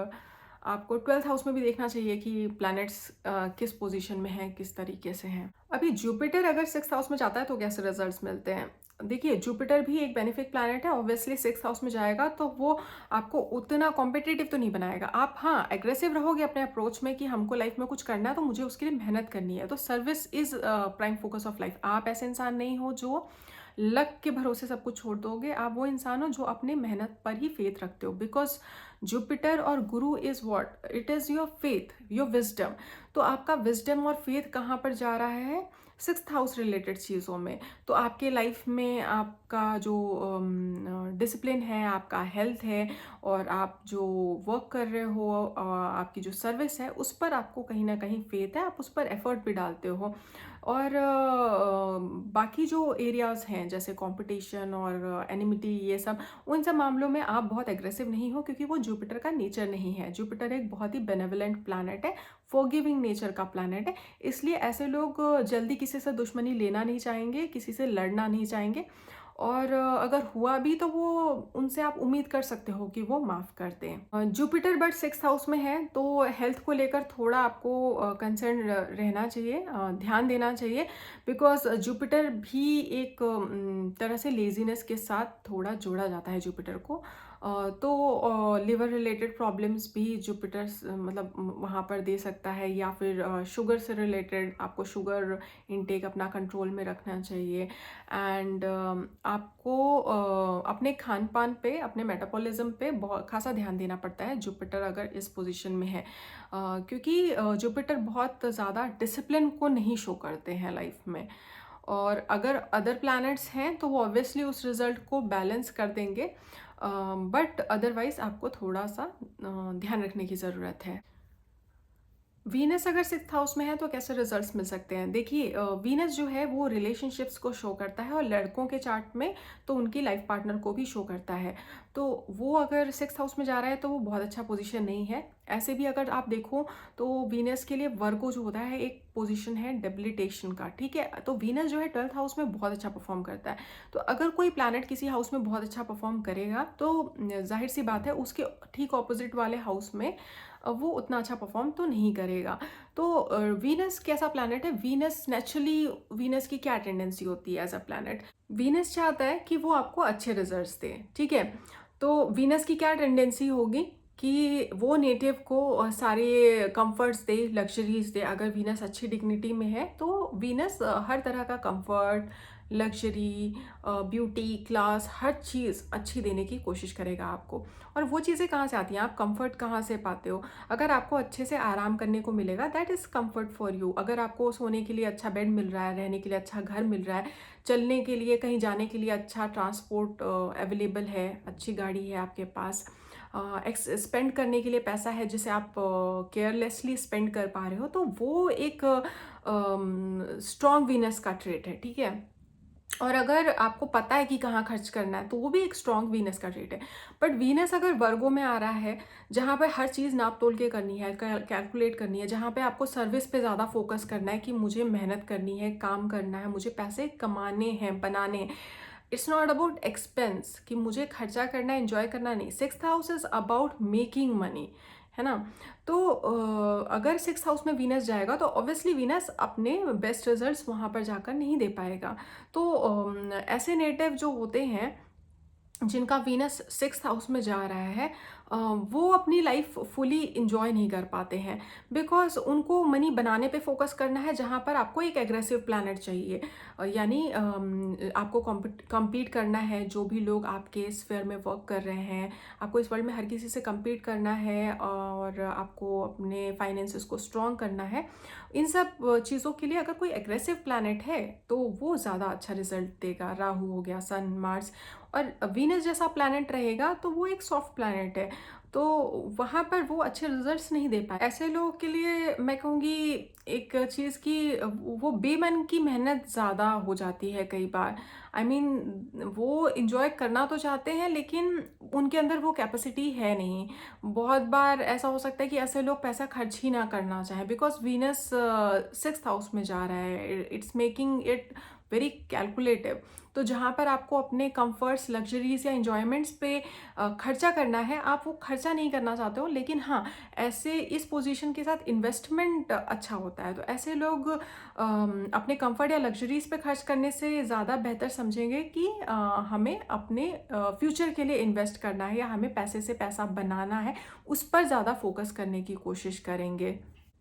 आपको 12th हाउस में भी देखना चाहिए कि प्लैनेट्स किस पोजीशन में हैं, किस तरीके से हैं। अभी जुपिटर अगर 6th हाउस में जाता है तो कैसे रिजल्ट्स मिलते हैं? देखिए, जुपिटर भी एक बेनिफिक प्लैनेट है, ऑब्वियसली 6th हाउस में जाएगा तो वो आपको उतना कॉम्पिटिटिव तो नहीं बनाएगा। आप हाँ, एग्रेसिव रहोगे अपने अप्रोच में कि हमको लाइफ में कुछ करना है तो मुझे उसके लिए मेहनत करनी है। तो service is prime focus of life. आप ऐसे इंसान नहीं हो जो लक के भरोसे सब कुछ छोड़ दोगे। आप वो इंसान हो जो अपनी मेहनत पर ही फेथ रखते हो, बिकॉज जुपिटर और गुरु is what, it is your faith, your wisdom. तो आपका विजडम और फेथ कहाँ पर जा रहा है? 6th हाउस रिलेटेड चीज़ों में। तो आपके लाइफ में आपका जो डिसिप्लिन है, आपका हेल्थ है, और आप जो वर्क कर रहे हो, आपकी जो सर्विस है, उस पर आपको कहीं ना कहीं फेथ है, आप उस पर एफर्ट भी डालते हो। और बाकी जो एरियाज़ हैं जैसे कंपटीशन और एनिमिटी, ये सब, उन सब मामलों में आप बहुत एग्रेसिव नहीं हो क्योंकि वो जुपिटर का नेचर नहीं है। जुपिटर एक बहुत ही बेनेवलेंट प्लैनेट है, फॉरगिविंग नेचर का प्लैनेट है। इसलिए ऐसे लोग जल्दी किसी से दुश्मनी लेना नहीं चाहेंगे, किसी से लड़ना नहीं चाहेंगे। और अगर हुआ भी तो वो उनसे आप उम्मीद कर सकते हो कि वो माफ़ कर दें। जुपिटर बट 6th हाउस में है तो हेल्थ को लेकर थोड़ा आपको कंसर्न रहना चाहिए, ध्यान देना चाहिए, बिकॉज जुपिटर भी एक तरह से लेजीनेस के साथ थोड़ा जोड़ा जाता है जुपिटर को। तो लिवर रिलेटेड प्रॉब्लम्स भी जुपिटर मतलब वहाँ पर दे सकता है, या फिर शुगर से रिलेटेड आपको शुगर इनटेक अपना कंट्रोल में रखना चाहिए। एंड आपको अपने खान पान पे, अपने मेटाबॉलिज्म पे बहुत खासा ध्यान देना पड़ता है जुपिटर अगर इस पोजीशन में है, क्योंकि जुपिटर बहुत ज़्यादा डिसिप्लिन को नहीं शो करते हैं लाइफ में। और अगर अदर प्लैनेट्स हैं तो वो ऑब्वियसली उस रिजल्ट को बैलेंस कर देंगे, बट अदरवाइज आपको थोड़ा सा ध्यान रखने की ज़रूरत है। वीनस अगर 6th हाउस में है तो कैसे रिजल्ट्स मिल सकते हैं? देखिए, वीनस जो है वो रिलेशनशिप्स को शो करता है, और लड़कों के चार्ट में तो उनकी लाइफ पार्टनर को भी शो करता है। तो वो अगर 6th हाउस में जा रहा है तो वो बहुत अच्छा पोजीशन नहीं है। ऐसे भी अगर आप देखो तो वीनस के लिए वर्गो जो होता है एक पोजीशन है डेबिलिटेशन का, ठीक है? तो वीनस जो है 12th हाउस में बहुत अच्छा परफॉर्म करता है। तो अगर कोई प्लैनेट किसी हाउस में बहुत अच्छा परफॉर्म करेगा तो जाहिर सी बात है उसके ठीक ऑपोजिट वाले हाउस में वो उतना अच्छा परफॉर्म तो नहीं करेगा। तो वीनस कैसा प्लैनेट है? वीनस नेचुरली, वीनस की क्या टेंडेंसी होती है एज अ प्लैनेट? वीनस चाहता है कि वो आपको अच्छे रिजल्ट्स दे, ठीक है? तो वीनस की क्या टेंडेंसी होगी कि वो नेटिव को सारे कंफर्ट्स दे, लग्जरीज दे। अगर वीनस अच्छी डिग्निटी में है तो वीनस हर तरह का कंफर्ट, लग्जरी, ब्यूटी, क्लास, हर चीज़ अच्छी देने की कोशिश करेगा आपको। और वो चीज़ें कहाँ से आती हैं, आप कंफर्ट कहाँ से पाते हो? अगर आपको अच्छे से आराम करने को मिलेगा, that is comfort for you. अगर आपको सोने के लिए अच्छा बेड मिल रहा है, रहने के लिए अच्छा घर मिल रहा है, चलने के लिए, कहीं जाने के लिए अच्छा ट्रांसपोर्ट अवेलेबल है, अच्छी गाड़ी है आपके पास, स्पेंड करने के लिए पैसा है जिसे आप केयरलेसली स्पेंड कर पा रहे हो, तो वो एक स्ट्रॉन्ग वीनस का ट्रेट है, ठीक है। और अगर आपको पता है कि कहाँ खर्च करना है, तो वो भी एक स्ट्रॉन्ग वीनस का ट्रेट है। बट वीनस अगर वर्गो में आ रहा है, जहाँ पे हर चीज़ नाप तोल के करनी है, कैलकुलेट करनी है, जहाँ पे आपको सर्विस पे ज़्यादा फोकस करना है कि मुझे मेहनत करनी है, काम करना है, मुझे पैसे कमाने हैं, बनाने हैं। इट्स नॉट अबाउट एक्सपेंस कि मुझे खर्चा करना है, एंजॉय करना नहीं। Sixth house is about making money, है ना। तो अगर सिक्स्थ हाउस में वीनस जाएगा तो ऑब्वियसली वीनस अपने बेस्ट रिजल्ट्स वहाँ पर जाकर नहीं दे पाएगा। तो ऐसे नेटिव जो होते हैं जिनका वीनस सिक्स्थ हाउस में जा रहा है, वो अपनी लाइफ फुली इंजॉय नहीं कर पाते हैं, बिकॉज उनको मनी बनाने पे फोकस करना है, जहाँ पर आपको एक एग्रेसिव प्लानट चाहिए। यानी आपको compete करना है, जो भी लोग आपके स्फीयर में वर्क कर रहे हैं, आपको इस वर्ल्ड में हर किसी से compete करना है, और आपको अपने फाइनेंसेस को स्ट्रॉन्ग करना है। इन सब चीज़ों के लिए अगर कोई एग्रेसिव प्लानट है तो वो ज़्यादा अच्छा रिजल्ट देगा। राहु हो गया, सन, मार्स, और वीनस जैसा प्लैनेट रहेगा तो वो एक सॉफ्ट प्लैनेट है, तो वहाँ पर वो अच्छे रिजल्ट्स नहीं दे पाए। ऐसे लोगों के लिए मैं कहूँगी एक चीज़ कि वो बेमन की मेहनत ज़्यादा हो जाती है कई बार। आई मीन वो इंजॉय करना तो चाहते हैं लेकिन उनके अंदर वो कैपेसिटी है नहीं। बहुत बार ऐसा हो सकता है कि ऐसे लोग पैसा खर्च ही ना करना चाहें, बिकॉज वीनस सिक्स्थ हाउस में जा रहा है, it's making it very calculative. तो जहाँ पर आपको अपने कंफर्ट्स, लग्जरीज या इंजॉयमेंट्स पे खर्चा करना है, आप वो खर्चा नहीं करना चाहते हो, लेकिन हाँ, ऐसे इस पोजीशन के साथ इन्वेस्टमेंट अच्छा होता है। तो ऐसे लोग अपने कंफर्ट या लग्जरीज पे खर्च करने से ज़्यादा बेहतर समझेंगे कि हमें अपने फ्यूचर के लिए इन्वेस्ट करना है या हमें पैसे से पैसा बनाना है, उस पर ज़्यादा फोकस करने की कोशिश करेंगे।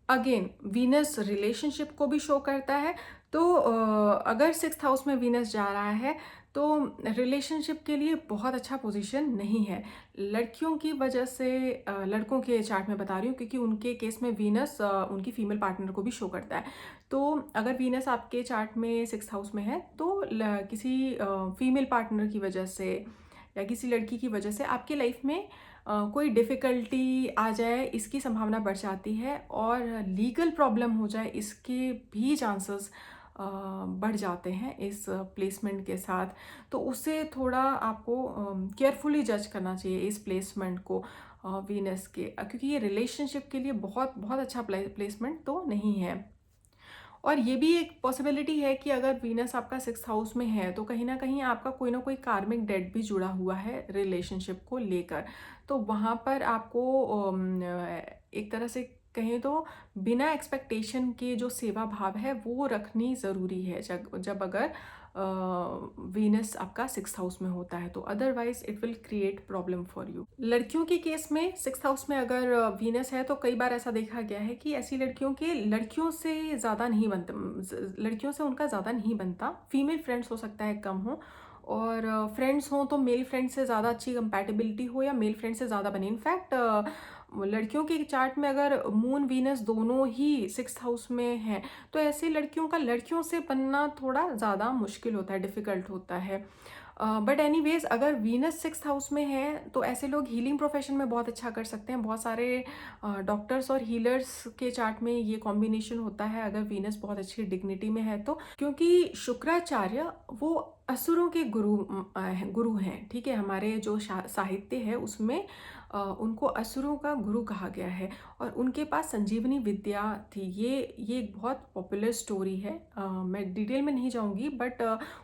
अगेन वीनस रिलेशनशिप को भी शो करता है, तो अगर सिक्स्थ हाउस में वीनस जा रहा है तो रिलेशनशिप के लिए बहुत अच्छा पोजीशन नहीं है। लड़कियों की वजह से, लड़कों के चार्ट में बता रही हूँ क्योंकि उनके केस में वीनस उनकी फीमेल पार्टनर को भी शो करता है। तो अगर वीनस आपके चार्ट में सिक्स्थ हाउस में है तो किसी फीमेल पार्टनर की वजह से या किसी लड़की की वजह से आपकी लाइफ में कोई डिफ़िकल्टी आ जाए, इसकी संभावना बढ़ जाती है, और लीगल प्रॉब्लम हो जाए इसके भी चांसेस बढ़ जाते हैं इस प्लेसमेंट के साथ। तो उससे थोड़ा आपको केयरफुली जज करना चाहिए इस प्लेसमेंट को वीनस के, क्योंकि ये रिलेशनशिप के लिए बहुत बहुत अच्छा प्लेसमेंट तो नहीं है। और ये भी एक पॉसिबिलिटी है कि अगर वीनस आपका सिक्स्थ हाउस में है तो कहीं ना कहीं आपका कोई ना कोई कार्मिक डेट भी जुड़ा हुआ है रिलेशनशिप को लेकर। तो वहाँ पर आपको एक तरह से कहें तो बिना एक्सपेक्टेशन के जो सेवा भाव है वो रखनी ज़रूरी है, जब जब अगर वीनस आपका सिक्स्थ हाउस में होता है, तो otherwise it will create problem for you. लड़कियों के केस में सिक्स्थ हाउस में अगर वीनस है तो कई बार ऐसा देखा गया है कि ऐसी लड़कियों के लड़कियों से ज़्यादा नहीं बनता, लड़कियों से उनका ज़्यादा नहीं बनता। फीमेल फ्रेंड्स हो सकता है कम हो, और फ्रेंड्स हों तो मेल फ्रेंड से ज़्यादा अच्छी कंपैटिबिलिटी हो या मेल फ्रेंड से ज़्यादा बने। इनफैक्ट लड़कियों के चार्ट में अगर मून वीनस दोनों ही सिक्स्थ हाउस में है तो ऐसे लड़कियों का लड़कियों से बनना थोड़ा ज़्यादा मुश्किल होता है, डिफ़िकल्ट होता है। बट एनीवेज अगर वीनस सिक्स्थ हाउस में है तो ऐसे लोग हीलिंग प्रोफेशन में बहुत अच्छा कर सकते हैं। बहुत सारे डॉक्टर्स और हीलर्स के चार्ट में ये कॉम्बिनेशन होता है अगर वीनस बहुत अच्छी डिग्निटी में है तो, क्योंकि शुक्राचार्य वो असुरों के गुरु हैं, ठीक है। हमारे जो साहित्य है उसमें उनको असुरों का गुरु कहा गया है, और उनके पास संजीवनी विद्या थी। ये एक बहुत पॉपुलर स्टोरी है, मैं डिटेल में नहीं जाऊंगी, बट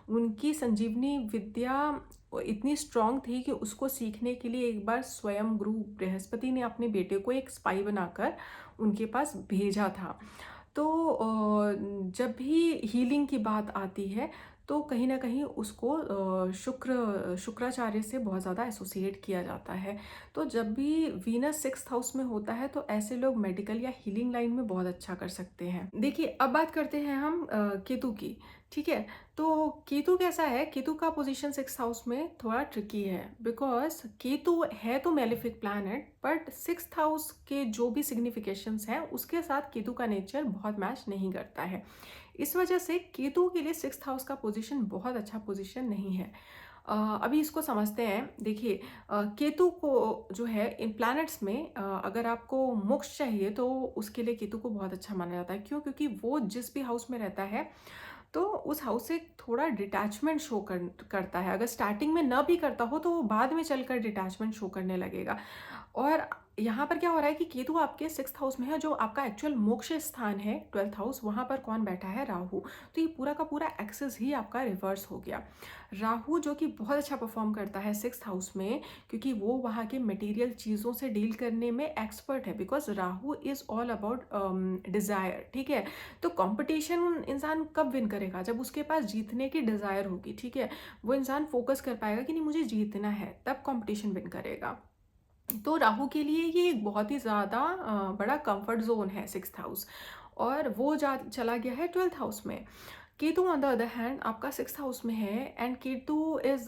उनकी संजीवनी विद्या इतनी स्ट्रांग थी कि उसको सीखने के लिए एक बार स्वयं गुरु बृहस्पति ने अपने बेटे को एक स्पाई बनाकर उनके पास भेजा था। तो जब भी हीलिंग की बात आती है तो कहीं न कहीं उसको शुक्राचार्य से बहुत ज़्यादा एसोसिएट किया जाता है। तो जब भी वीनस 6th हाउस में होता है तो ऐसे लोग मेडिकल या हीलिंग लाइन में बहुत अच्छा कर सकते हैं। देखिए, अब बात करते हैं हम केतु की, ठीक है? तो केतु कैसा है? केतु का पोज़ीशन 6th हाउस में थोड़ा ट्रिकी है, बिकॉज़ केतु है तो malefic planet, but 6th house के जो भी सिग्निफिकेशंस हैं उसके साथ केतु का नेचर बहुत मैच नहीं करता है। इस वजह से केतु के लिए 6th हाउस का पोजीशन बहुत अच्छा पोजीशन नहीं है। अभी इसको समझते हैं। देखिए, केतु को जो है इन प्लैनेट्स में, अगर आपको मोक्ष चाहिए तो उसके लिए केतु को बहुत अच्छा माना जाता है। क्यों? क्योंकि वो जिस भी हाउस में रहता है तो उस हाउस से थोड़ा डिटैचमेंट शो करता है। अगर स्टार्टिंग में ना भी करता हो तो वो बाद में चलकर डिटैचमेंट शो करने लगेगा। और यहाँ पर क्या हो रहा है कि केतु आपके 6th हाउस में है, जो आपका एक्चुअल मोक्ष स्थान है 12th हाउस, वहाँ पर कौन बैठा है? राहु। तो ये पूरा का पूरा एक्सेस ही आपका रिवर्स हो गया। राहु जो कि बहुत अच्छा परफॉर्म करता है 6th हाउस में, क्योंकि वो वहाँ के मटेरियल चीज़ों से डील करने में एक्सपर्ट है, because Rahu is all about desire, ठीक है? तो कंपटीशन इंसान कब विन करेगा? जब उसके पास जीतने की डिज़ायर होगी, ठीक है? वो इंसान फोकस कर पाएगा कि नहीं मुझे जीतना है, तब कंपटीशन विन करेगा। तो राहु के लिए ये एक बहुत ही ज़्यादा बड़ा कंफर्ट जोन है 6th हाउस, और वो जा चला गया है 12th हाउस में। Ketu on the other hand आपका 6th हाउस में है, and Ketu is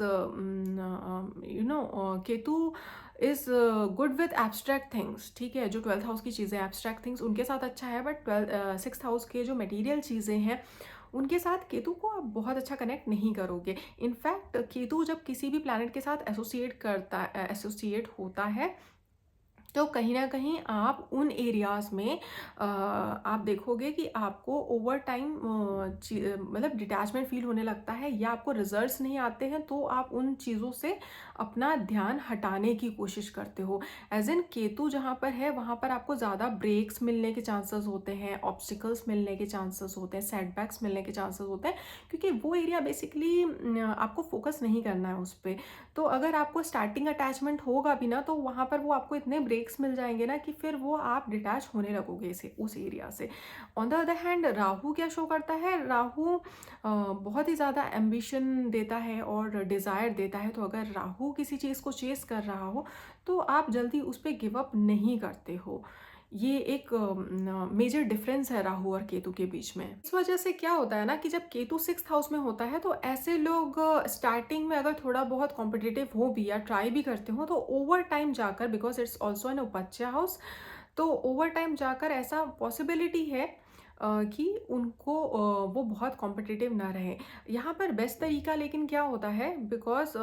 Ketu is good with abstract things, ठीक है? जो 12th हाउस की चीज़ें एब्स्ट्रैक्ट थिंग्स उनके साथ अच्छा है, बट 6th हाउस के जो मटेरियल चीज़ें हैं उनके साथ केतु को आप बहुत अच्छा कनेक्ट नहीं करोगे। इनफैक्ट केतु जब किसी भी प्लैनेट के साथ एसोसिएट होता है तो कहीं न कहीं आप उन एरियाज़ में आप देखोगे कि आपको ओवर टाइम मतलब डिटैचमेंट फ़ील होने लगता है, या आपको रिज़ल्ट्स नहीं आते हैं तो आप उन चीज़ों से अपना ध्यान हटाने की कोशिश करते हो। एज़ इन केतु जहाँ पर है वहाँ पर आपको ज़्यादा ब्रेक्स मिलने के चांसेस होते हैं, ऑब्स्टिकल्स मिलने के चांसेस होते हैं, सेटबैक्स मिलने के चांसेस होते हैं, क्योंकि वो एरिया बेसिकली आपको फ़ोकस नहीं करना है उस पे। तो अगर आपको स्टार्टिंग अटैचमेंट होगा भी ना तो वहाँ पर वो आपको इतने ब्रेक्स मिल जाएंगे ना कि फिर वो आप डिटैच होने लगोगे इसे उस एरिया से। On the other hand Rahu क्या शो करता है? राहु बहुत ही ज़्यादा एम्बिशन देता है और डिज़ायर देता है। तो अगर राहु किसी चीज़ को चेस कर रहा हो तो आप जल्दी उस पर गिव अप नहीं करते हो। ये एक मेजर डिफरेंस है राहु और केतु के बीच में। इस वजह से क्या होता है ना कि जब केतु 6th हाउस में होता है तो ऐसे लोग स्टार्टिंग में अगर थोड़ा बहुत कॉम्पिटिटिव हो भी या ट्राई भी करते हो तो ओवर टाइम जाकर, बिकॉज इट्स ऑल्सो एन उपज्य हाउस, तो ओवर टाइम जाकर ऐसा पॉसिबिलिटी है कि उनको वो बहुत कॉम्पिटिटिव ना रहे। यहाँ पर बेस्ट तरीका लेकिन क्या होता है, बिकॉज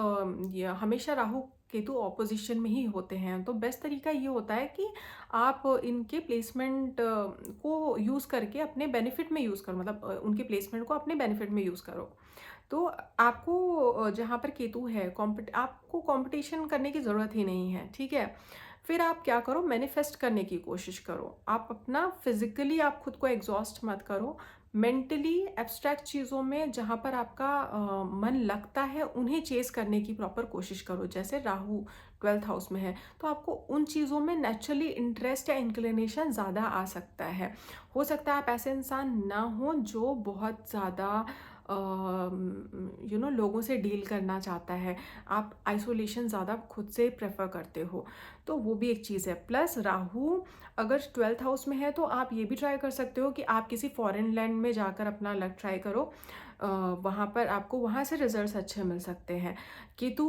हमेशा राहु केतु ऑपोजिशन में ही होते हैं, तो बेस्ट तरीका ये होता है कि आप इनके प्लेसमेंट को यूज़ करके अपने बेनिफिट में यूज़ करो, मतलब उनके प्लेसमेंट को अपने बेनिफिट में यूज़ करो। तो आपको जहाँ पर केतु है आपको कंपटीशन करने की ज़रूरत ही नहीं है, ठीक है? फिर आप क्या करो, मैनिफेस्ट करने की कोशिश करो। आप अपना फिजिकली आप खुद को एग्जॉस्ट मत करो, मेंटली एब्स्ट्रैक्ट चीज़ों में जहाँ पर आपका मन लगता है उन्हें चेस करने की प्रॉपर कोशिश करो। जैसे राहु 12th हाउस में है तो आपको उन चीज़ों में नेचुरली इंटरेस्ट या इंक्लिनेशन ज़्यादा आ सकता है। हो सकता है आप ऐसे इंसान ना हो जो बहुत ज़्यादा लोगों से डील करना चाहता है, आप आइसोलेशन ज़्यादा खुद से प्रेफर करते हो, तो वो भी एक चीज़ है। प्लस राहु अगर 12th हाउस में है तो आप ये भी ट्राई कर सकते हो कि आप किसी फॉरेन लैंड में जाकर अपना लक ट्राई करो, वहाँ पर आपको वहाँ से रिजल्ट्स अच्छे मिल सकते हैं। केतु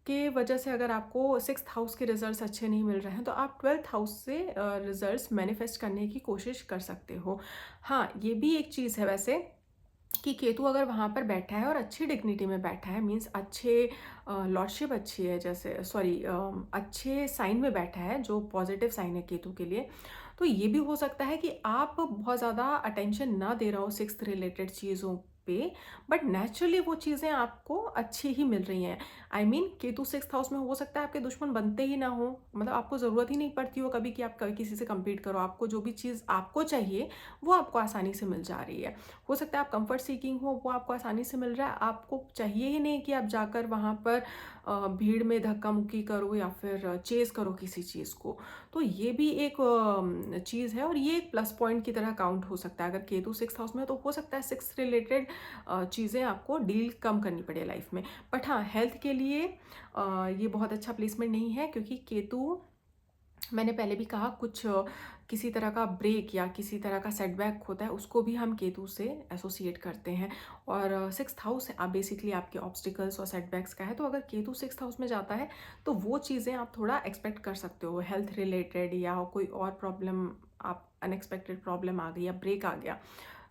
के वजह से अगर आपको 6th हाउस के रिजल्ट्स अच्छे नहीं मिल रहे हैं तो आप 12th हाउस से रिजल्ट्स मैनिफेस्ट करने की कोशिश कर सकते हो। हाँ, ये भी एक चीज़ है वैसे कि केतु अगर वहाँ पर बैठा है और अच्छी डिग्निटी में बैठा है, मीन्स अच्छे लॉर्डशिप अच्छी है, जैसे सॉरी अच्छे साइन में बैठा है जो पॉजिटिव साइन है केतु के लिए, तो ये भी हो सकता है कि आप बहुत ज़्यादा अटेंशन ना दे रहा हो 6th रिलेटेड चीज़ों पे, बट नेचुरली वो चीज़ें आपको अच्छी ही मिल रही हैं। I mean Ketu 6th house में हो सकता है आपके दुश्मन बनते ही ना हो, मतलब आपको ज़रूरत ही नहीं पड़ती हो कभी कि आप कभी किसी से compete करो, आपको जो भी चीज़ आपको चाहिए वो आपको आसानी से मिल जा रही है। हो सकता है आप कंफर्ट सीकिंग हो, वो आपको आसानी से मिल रहा है, आपको चाहिए ही नहीं कि आप जाकर वहाँ पर भीड़ में धक्का मुक्की करो या फिर चेज़ करो किसी चीज़ को। तो तो ये भी एक चीज़ है और ये एक प्लस पॉइंट की तरह काउंट हो सकता है। अगर केतु 6th हाउस में है तो हो सकता है 6 रिलेटेड चीज़ें आपको डील कम करनी पड़े लाइफ में। बट हाँ, हेल्थ के लिए ये बहुत अच्छा प्लेसमेंट नहीं है, क्योंकि केतु, मैंने पहले भी कहा, कुछ किसी तरह का ब्रेक या किसी तरह का सेटबैक होता है उसको भी हम केतु से एसोसिएट करते हैं। और 6th हाउस आप बेसिकली आपके ऑब्स्टिकल्स और सेटबैक्स का है, तो अगर केतु 6th हाउस में जाता है तो वो चीज़ें आप थोड़ा एक्सपेक्ट कर सकते हो, हेल्थ रिलेटेड या कोई और प्रॉब्लम, आप अनएक्सपेक्टेड प्रॉब्लम आ गई या ब्रेक आ गया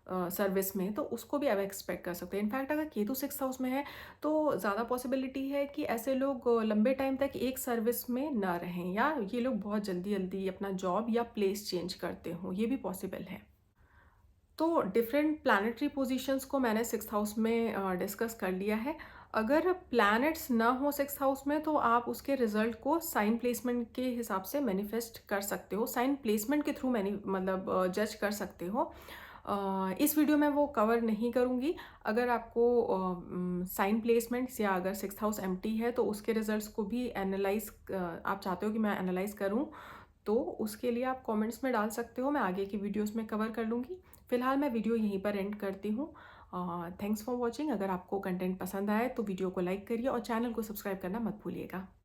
सर्विस में, तो उसको भी आप एक्सपेक्ट कर सकते हैं। इनफैक्ट अगर केतु 6th हाउस में है तो ज़्यादा पॉसिबिलिटी है कि ऐसे लोग लंबे टाइम तक एक सर्विस में ना रहें, या ये लोग बहुत जल्दी जल्दी अपना जॉब या प्लेस चेंज करते हों, ये भी पॉसिबल है। तो डिफरेंट प्लैनेटरी पोजीशंस को मैंने 6th हाउस में डिस्कस कर लिया है। अगर प्लैनेट्स ना हो 6th हाउस में तो आप उसके रिजल्ट को साइन प्लेसमेंट के हिसाब से मैनिफेस्ट कर सकते हो, साइन प्लेसमेंट के थ्रू मतलब जज कर सकते हो। इस वीडियो में वो कवर नहीं करूँगी। अगर आपको साइन प्लेसमेंट्स या अगर 6th हाउस एम्प्टी है तो उसके रिजल्ट्स को भी एनालाइज, आप चाहते हो कि मैं एनालाइज करूँ, तो उसके लिए आप कमेंट्स में डाल सकते हो, मैं आगे की वीडियोस में कवर कर लूँगी। फिलहाल मैं वीडियो यहीं पर एंड करती हूँ। Thanks for watching. अगर आपको कंटेंट पसंद आए तो वीडियो को लाइक करिए और चैनल को सब्सक्राइब करना मत भूलिएगा।